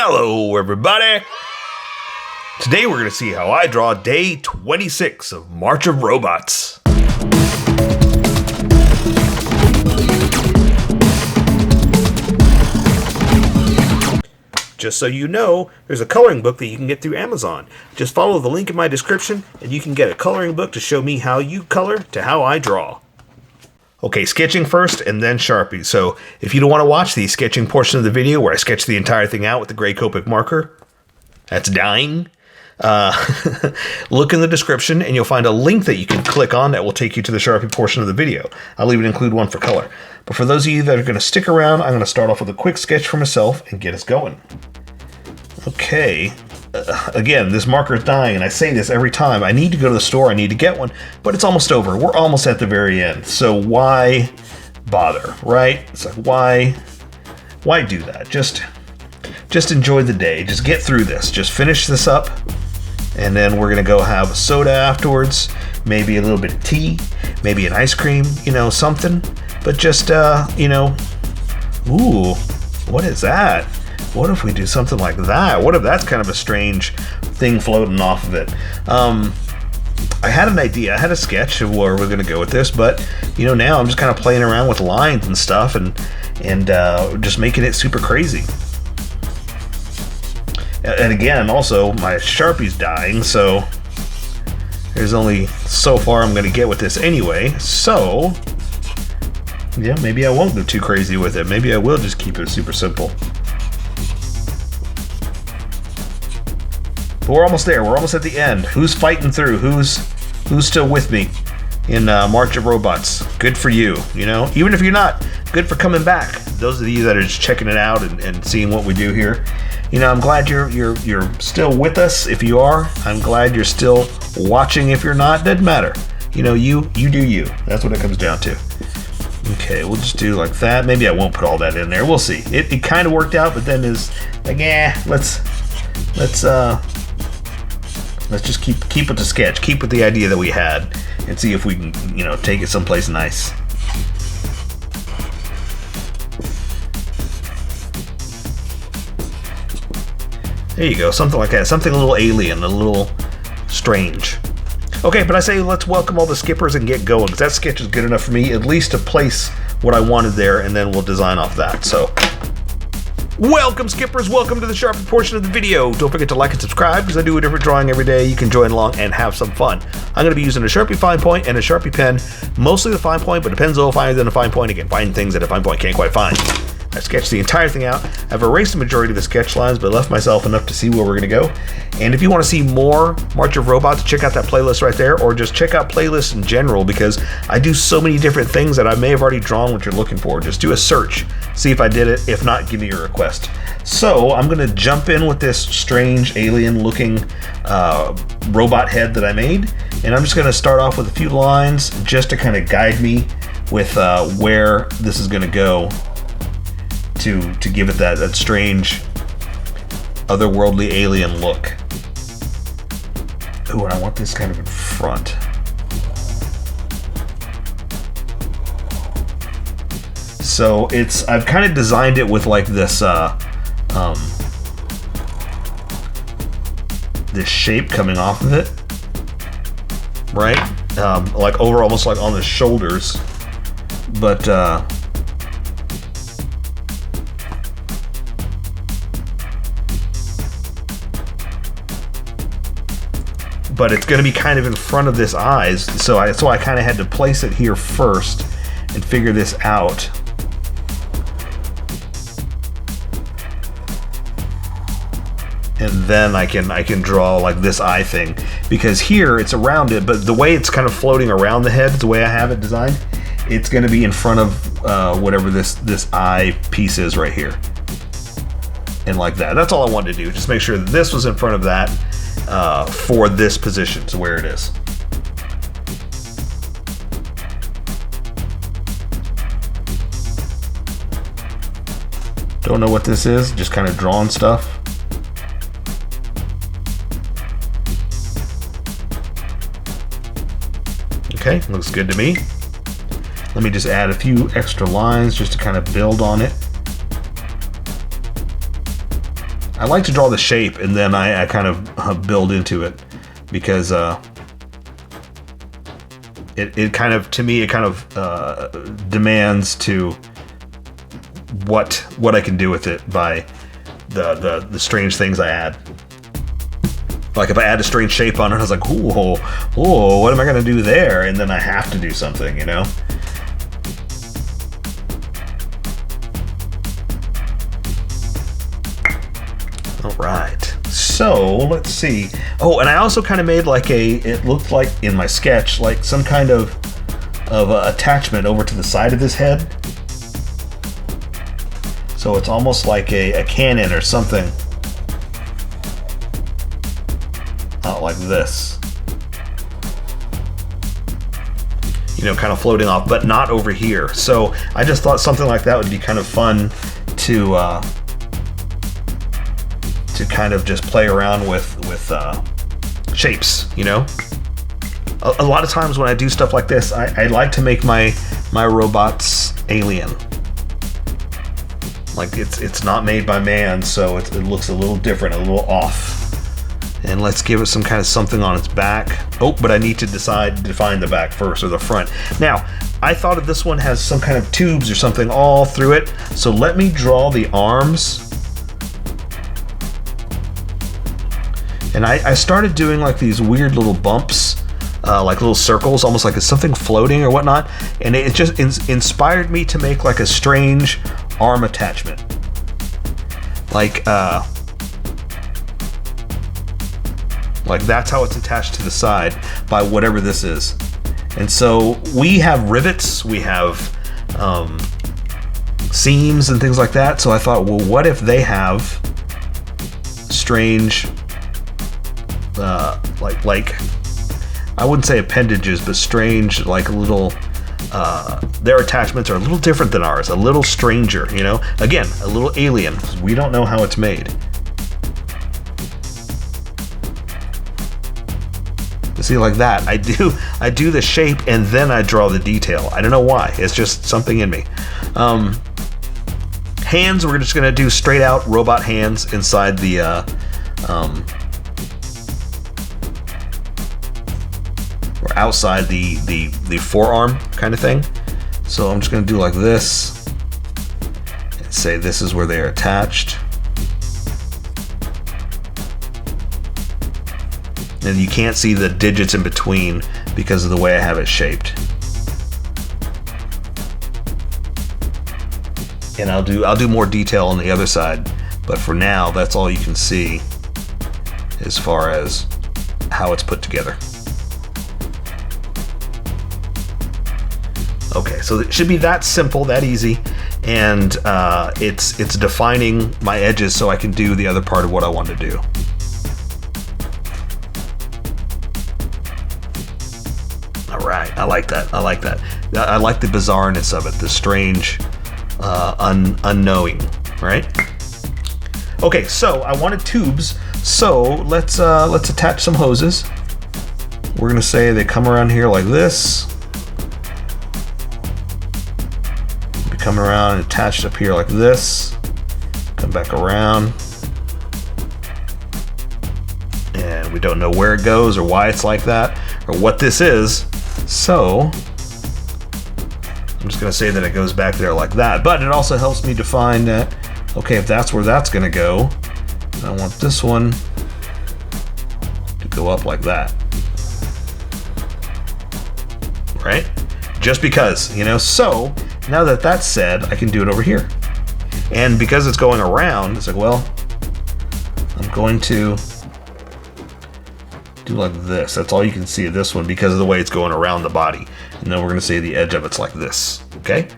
Hello everybody! Today we're going to see how I draw day 26 of March of Robots. Just so you know, there's a coloring book that you can get through Amazon. Just follow the link in my description and you can get a coloring book to show me how you color to how I draw. Okay, sketching first and then Sharpie. So if you don't want to watch the sketching portion of the video where I sketch the entire thing out with the gray Copic marker, that's dying. Look in the description and you'll find a link that you can click on that will take you to the Sharpie portion of the video. I'll even include one for color. But for those of you that are going to stick around, I'm going to start off with a quick sketch for myself and get us going. Okay. Again, this marker is dying, and I say this every time. I need to go to the store, I need to get one, but it's almost over. We're almost at the very end, so why bother, right? It's like, why do that? Just enjoy the day. Just get through this. Just finish this up, and then we're gonna go have a soda afterwards, maybe a little bit of tea, maybe an ice cream, something. But just, ooh, what is that? What if we do something like that? What if that's kind of a strange thing floating off of it? I had an idea. I had a sketch of where we're going to go with this, but now I'm just kind of playing around with lines and stuff and just making it super crazy. And again, also my Sharpie's dying, so there's only so far I'm going to get with this anyway. So yeah, maybe I won't go too crazy with it. Maybe I will just keep it super simple. But we're almost there. We're almost at the end. Who's fighting through? Who's still with me in March of Robots? Good for you. Even if you're not, good for coming back. Those of you that are just checking it out and seeing what we do here, I'm glad you're still with us. If you are, I'm glad you're still watching. If you're not, doesn't matter. You do you. That's what it comes down to. Okay, we'll just do like that. Maybe I won't put all that in there. We'll see. It kind of worked out, but then is like, let's just keep with the sketch, keep with the idea that we had, and see if we can, take it someplace nice. There you go, something like that, something a little alien, a little strange. Okay, but I say let's welcome all the skippers and get going, because that sketch is good enough for me, at least to place what I wanted there, and then we'll design off that. So, welcome skippers, welcome to the Sharpie portion of the video. Don't forget to like and subscribe because I do a different drawing every day. You can join along and have some fun. I'm going to be using a Sharpie fine point and a Sharpie pen, mostly the fine point, but it depends on if finer than a fine point. I can find things that a fine point can't quite find. I sketched the entire thing out. I've erased the majority of the sketch lines, but left myself enough to see where we're going to go. And if you want to see more March of Robots, check out that playlist right there, or just check out playlists in general, because I do so many different things that I may have already drawn what you're looking for. Just do a search, see if I did it. If not, give me your request. So I'm going to jump in with this strange alien-looking robot head that I made, and I'm just going to start off with a few lines just to kind of guide me with where this is going to go. To give it that strange, otherworldly alien look. Ooh, and I want this kind of in front. So I've kind of designed it with like this this shape coming off of it, right? Like over almost like on the shoulders, but it's going to be kind of in front of this eyes, so I kind of had to place it here first and figure this out. And then I can draw like this eye thing, because here it's around it, but the way it's kind of floating around the head, the way I have it designed, it's going to be in front of whatever this eye piece is right here. And like that. That's all I wanted to do. Just make sure that this was in front of that. For this position, so where it is. Don't know what this is, just kind of drawing stuff. Okay, looks good to me. Let me just add a few extra lines just to kind of build on it. I like to draw the shape and then I kind of build into it, because it kind of, to me, it kind of demands to what I can do with it by the strange things I add. Like if I add a strange shape on it, I was like, ooh, what am I gonna do there? And then I have to do something, you know? All right, so let's see. Oh, and I also kind of made like it looked like in my sketch, like some kind of attachment over to the side of his head. So it's almost like a cannon or something. Like this. You know, kind of floating off, but not over here. So I just thought something like that would be kind of fun to kind of just play around with shapes, you know? A lot of times when I do stuff like this, I like to make my robots alien. Like it's not made by man, so it looks a little different, a little off. And let's give it some kind of something on its back. Oh, but I need to define the back first, or the front. Now, I thought of this one has some kind of tubes or something all through it. So let me draw the arms. And I started doing like these weird little bumps, like little circles, almost like it's something floating or whatnot. And it just inspired me to make like a strange arm attachment. Like that's how it's attached to the side by whatever this is. And so we have rivets, we have seams and things like that. So I thought, well, what if they have strange, like I wouldn't say appendages, but strange, like little, their attachments are a little different than ours, a little stranger, you know? Again, a little alien, because we don't know how it's made. See, like that, I do the shape and then I draw the detail. I don't know why, it's just something in me. Hands, we're just gonna do straight out robot hands inside the or outside the forearm kind of thing. So I'm just gonna do like this and say this is where they are attached. And you can't see the digits in between because of the way I have it shaped. And I'll do more detail on the other side, but for now, that's all you can see as far as how it's put together. Okay, so it should be that simple, that easy, and it's defining my edges so I can do the other part of what I want to do. Right, I like that. I like that. I like the bizarreness of it, the strange, unknowing, right? Okay, so I wanted tubes. So let's attach some hoses. We're gonna say they come around here like this. Be coming around and attached up here like this. Come back around. And we don't know where it goes or why it's like that or what this is. So I'm just going to say that it goes back there like that, but it also helps me define that, okay, if that's where that's going to go, I want this one to go up like that, right? Just because, you know. So now that that's said, I can do it over here, and because it's going around, it's like, well, I'm going to do like this. That's all you can see of this one because of the way it's going around the body. And then we're going to say the edge of it's like this. Okay?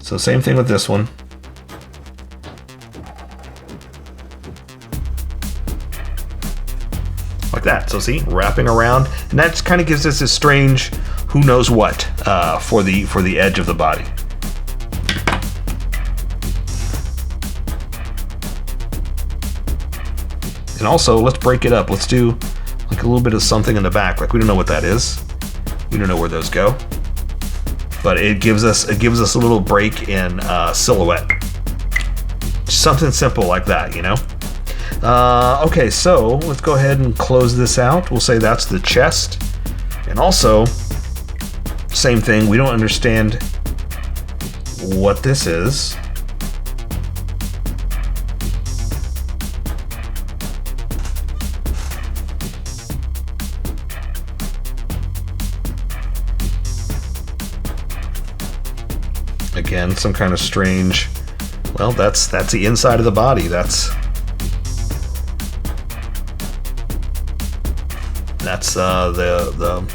So same thing with this one. Like that. So see, wrapping around, and that kind of gives us this strange who knows what for the edge of the body. And also, let's break it up. Let's do like a little bit of something in the back. Like we don't know what that is. We don't know where those go. But it gives us a little break in silhouette. something simple like that, you know? Okay, so let's go ahead and close this out. We'll say that's the chest. And also, same thing, we don't understand what this is. Again, some kind of strange, well, that's the inside of the body. That's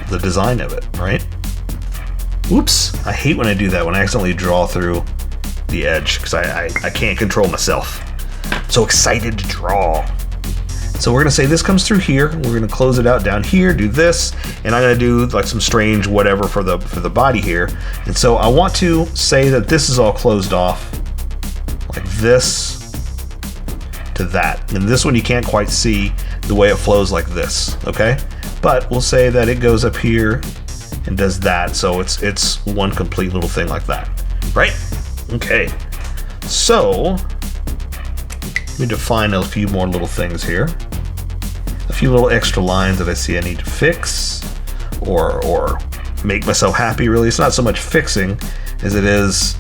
the design of it, right? Oops, I hate when I do that, when I accidentally draw through the edge, because I can't control myself. I'm so excited to draw. So we're gonna say this comes through here. We're gonna close it out down here, do this, and I'm gonna do like some strange whatever for the body here. And so I want to say that this is all closed off, like this to that. And this one you can't quite see the way it flows like this, okay? But we'll say that it goes up here and does that, so it's one complete little thing like that, right? Okay, so let me define a few more little things here. A few little extra lines that I see I need to fix or make myself happy, really. It's not so much fixing as it is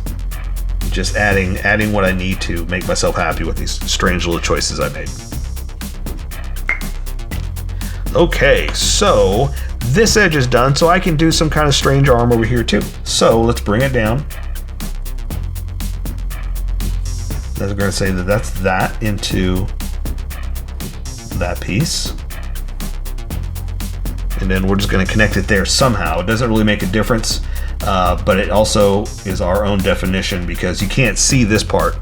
just adding what I need to make myself happy with these strange little choices I made. Okay, so this edge is done, so I can do some kind of strange arm over here too. So let's bring it down. Then we're going to say that that's that into that piece. And then we're just going to connect it there somehow. It doesn't really make a difference, but it also is our own definition because you can't see this part.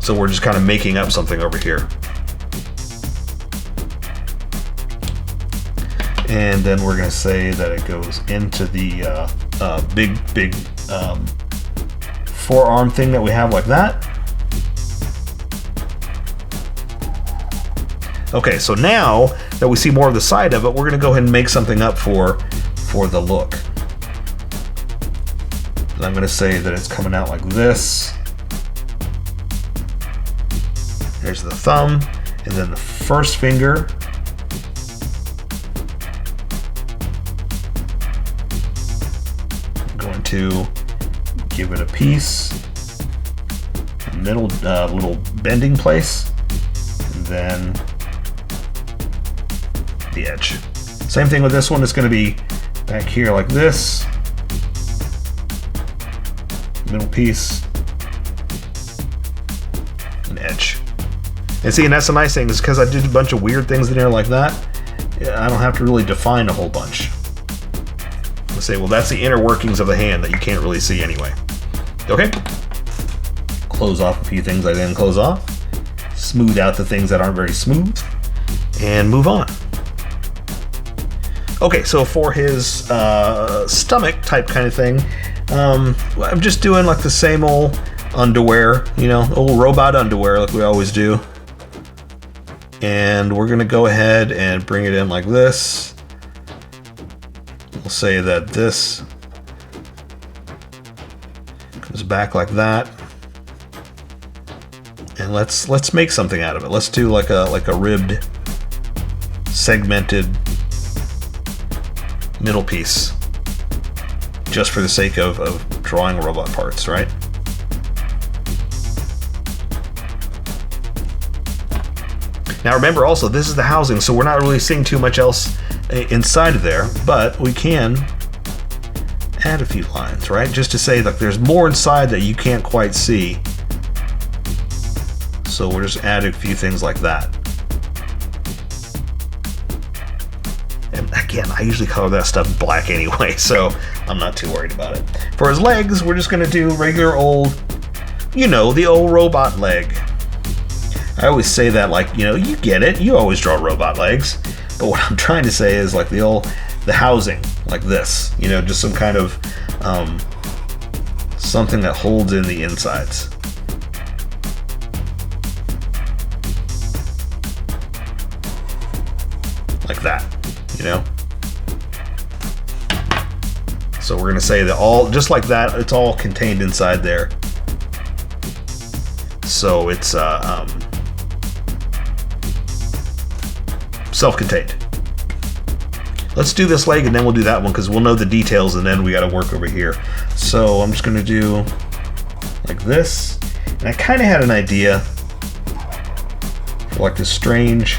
So we're just kind of making up something over here. And then we're going to say that it goes into the big forearm thing that we have like that. Okay, so now that we see more of the side of it, we're going to go ahead and make something up for the look. And I'm going to say that it's coming out like this. There's the thumb, and then the first finger. I'm going to give it a piece, middle little bending place, and then the edge. Same thing with this one. It's going to be back here like this, middle piece, and edge. And see, and that's the nice thing is because I did a bunch of weird things in there like that, I don't have to really define a whole bunch. Let's say, well, that's the inner workings of the hand that you can't really see anyway. Okay, close off a few things I didn't close off, smooth out the things that aren't very smooth, and move on. Okay, so for his stomach type kind of thing, I'm just doing like the same old underwear, you know, old robot underwear like we always do. And we're gonna go ahead and bring it in like this. We'll say that this comes back like that. And let's make something out of it. Let's do like a ribbed, segmented middle piece, just for the sake of drawing robot parts, right? Now remember also, this is the housing, so we're not really seeing too much else inside of there, but we can add a few lines, right? Just to say that there's more inside that you can't quite see. So we're just adding a few things like that. And again, I usually color that stuff black anyway, so I'm not too worried about it. For his legs, we're just gonna do regular old, you know, the old robot leg. I always say that like, you know, you get it, you always draw robot legs. But what I'm trying to say is like the housing, like this, you know, just some kind of something that holds in the insides. Like that, you know? So we're gonna say that all, just like that, it's all contained inside there. So it's self-contained. Let's do this leg and then we'll do that one because we'll know the details and then we got to work over here. So I'm just going to do like this. And I kind of had an idea for like this strange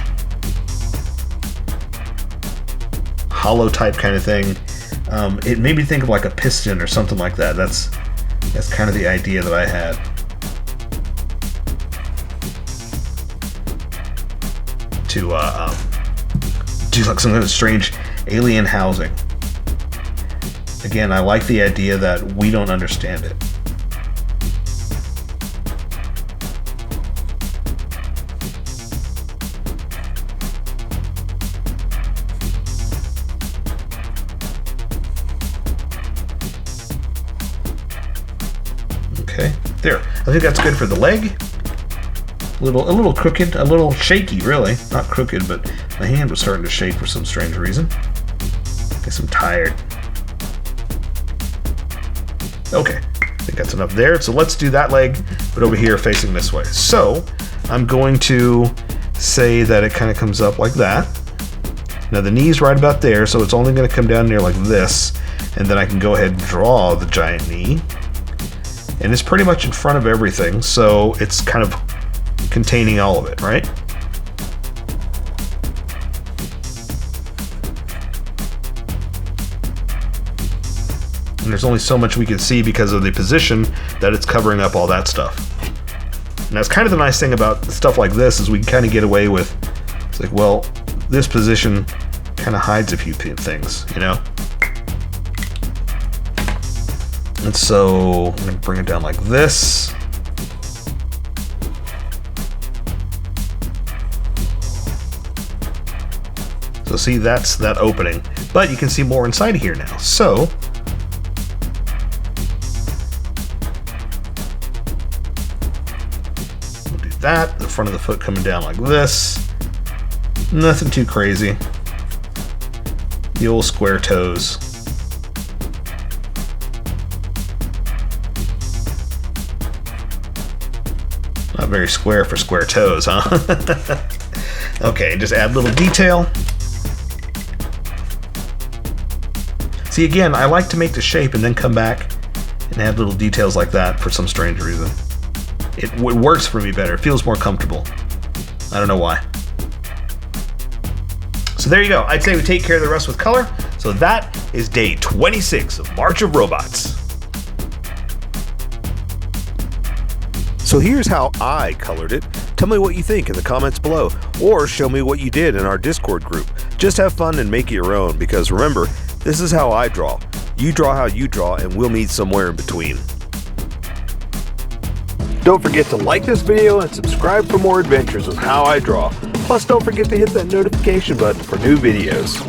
hollow type kind of thing. It made me think of like a piston or something like that. That's kind of the idea that I had. To do like some kind of strange alien housing. Again, I like the idea that we don't understand it. Okay, there. I think that's good for the leg. A little crooked, a little shaky, really. Not crooked, but my hand was starting to shake for some strange reason. Guess I'm tired. Okay, I think that's enough there. So let's do that leg, but over here facing this way. So I'm going to say that it kind of comes up like that. Now the knee's right about there, so it's only going to come down near like this, and then I can go ahead and draw the giant knee. And it's pretty much in front of everything, so it's kind of containing all of it, right? And there's only so much we can see because of the position that it's covering up all that stuff. And that's kind of the nice thing about stuff like this is we can kind of get away with, it's like, well, this position kind of hides a few things, you know? And so I'm going to bring it down like this. So see, that's that opening, but you can see more inside here now. So we'll do that. The front of the foot coming down like this. Nothing too crazy. The old square toes. Not very square for square toes, huh? Okay, just add a little detail. See, again, I like to make the shape and then come back and add little details like that for some strange reason. It works for me better. It feels more comfortable. I don't know why. So there you go. I'd say we take care of the rest with color. So that is day 26 of March of Robots. So here's how I colored it. Tell me what you think in the comments below, or show me what you did in our Discord group. Just have fun and make it your own, because remember, this is how I draw. You draw how you draw, and we'll meet somewhere in between. Don't forget to like this video and subscribe for more adventures of How I Draw. Plus, don't forget to hit that notification button for new videos.